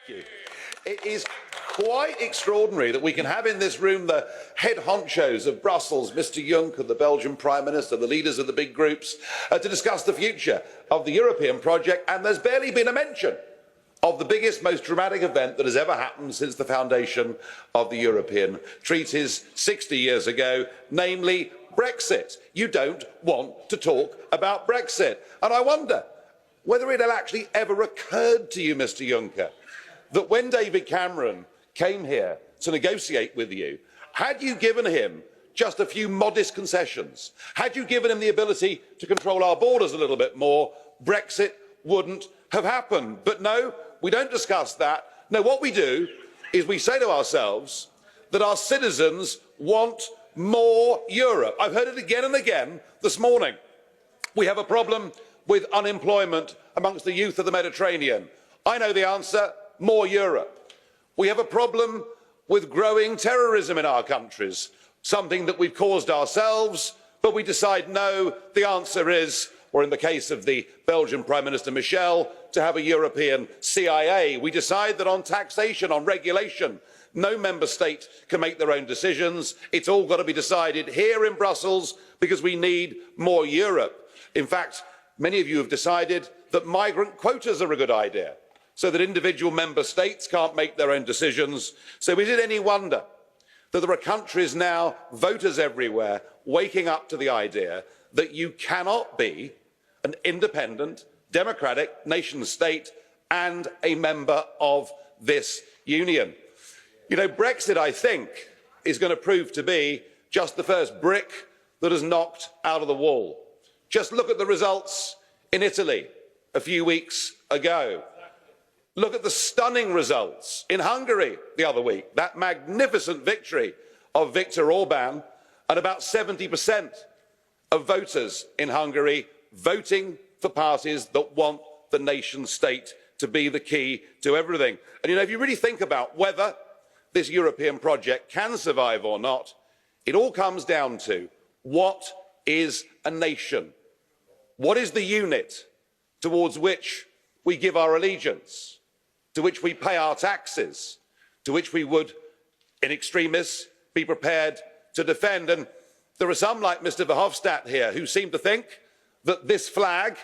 you. It is quite extraordinary that we can have in this room the head honchos of Brussels, Mr Juncker, the Belgian Prime Minister, the leaders of the big groups, to discuss the future of the European project, and there's barely been a mention of the biggest, most dramatic event that has ever happened since the foundation of the European treaties 60 years ago, namely Brexit. You don't want to talk about Brexit. And I wonder whether it had actually ever occurred to you, Mr Juncker, that when David Cameron came here to negotiate with you, had you given him just a few modest concessions, had you given him the ability to control our borders a little bit more, Brexit wouldn't have happened. But no, we don't discuss that. No, what we do is we say to ourselves that our citizens want more Europe. I've heard it again and again this morning. We have a problem with unemployment amongst the youth of the Mediterranean. I know the answer: more Europe. We have a problem with growing terrorism in our countries, something that we've caused ourselves, but we decide no, the answer is, or in the case of the Belgian Prime Minister Michel, to have a European CIA. We decide that on taxation, on regulation, no member state can make their own decisions. It's all got to be decided here in Brussels because we need more Europe. In fact, many of you have decided that migrant quotas are a good idea, so that individual member states can't make their own decisions. So is it any wonder that there are countries now, voters everywhere, waking up to the idea that you cannot be an independent, democratic nation state and a member of this union? You know, Brexit, I think, is going to prove to be just the first brick that is knocked out of the wall. Just look at the results in Italy a few weeks ago. Look at the stunning results in Hungary the other week, that magnificent victory of Viktor Orban, and about 70% of voters in Hungary voting for parties that want the nation state to be the key to everything. And you know, if you really think about whether this European project can survive or not, it all comes down to what is a nation? What is the unit towards which we give our allegiance, to which we pay our taxes, to which we would, in extremis, be prepared to defend? And there are some, like Mr Verhofstadt here, who seem to think that this flag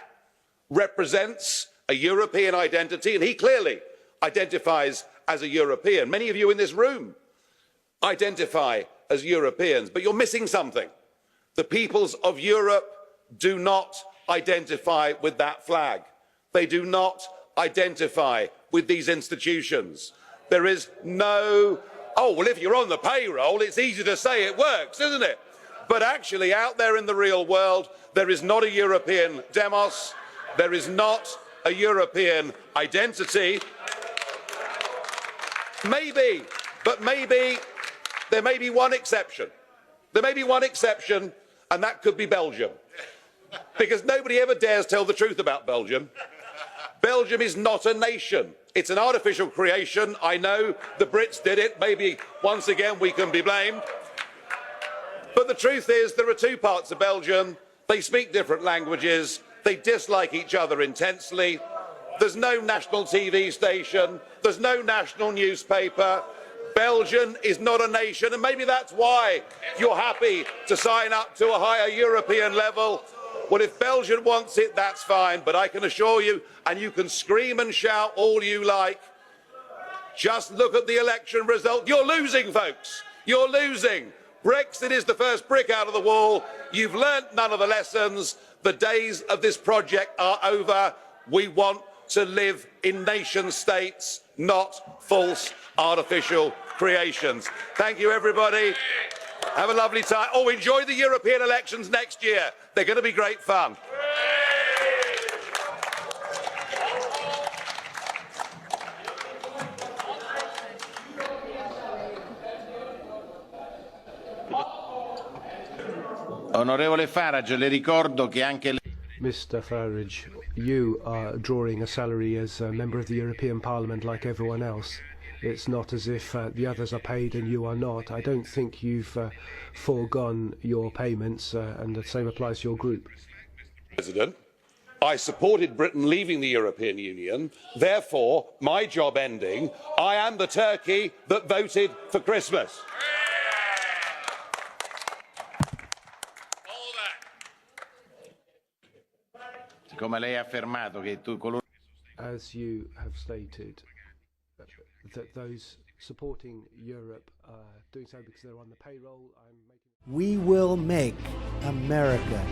represents a European identity, and he clearly identifies as a European. Many of you in this room identify as Europeans, but you're missing something. The peoples of Europe do not identify with that flag. They do not identify with these institutions. There is no, oh, well, if you're on the payroll, it's easy to say it works, isn't it? But actually, out there in the real world, there is not a European demos, there is not a European identity. Maybe, but maybe, there may be one exception. There may be one exception, and that could be Belgium. Because nobody ever dares tell the truth about Belgium. Belgium is not a nation. It's an artificial creation. I know the Brits did it. Maybe once again we can be blamed. But the truth is there are two parts of Belgium. They speak different languages. They dislike each other intensely. There's no national TV station. There's no national newspaper. Belgium is not a nation, and maybe that's why you're happy to sign up to a higher European level. Well, if Belgium wants it, that's fine, but I can assure you, and you can scream and shout all you like, just look at the election result. You're losing, folks. You're losing. Brexit is the first brick out of the wall. You've learnt none of the lessons. The days of this project are over. We want to live in nation states, not false artificial creations. Thank you, everybody. Have a lovely time. Oh, enjoy the European elections next year. They're going to be great fun. Onorevole Farage, le ricordo che anche Mr Farage, you are drawing a salary as a member of the European Parliament like everyone else. It's not as if the others are paid and you are not. I don't think you've foregone your payments, and the same applies to your group. President, I supported Britain leaving the European Union. Therefore, my job ending, I am the turkey that voted for Christmas. Siccome lei ha affermato che coloro As you have stated, that those supporting Europe are doing so because they're on the payroll, We will make America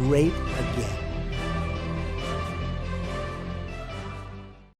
great again.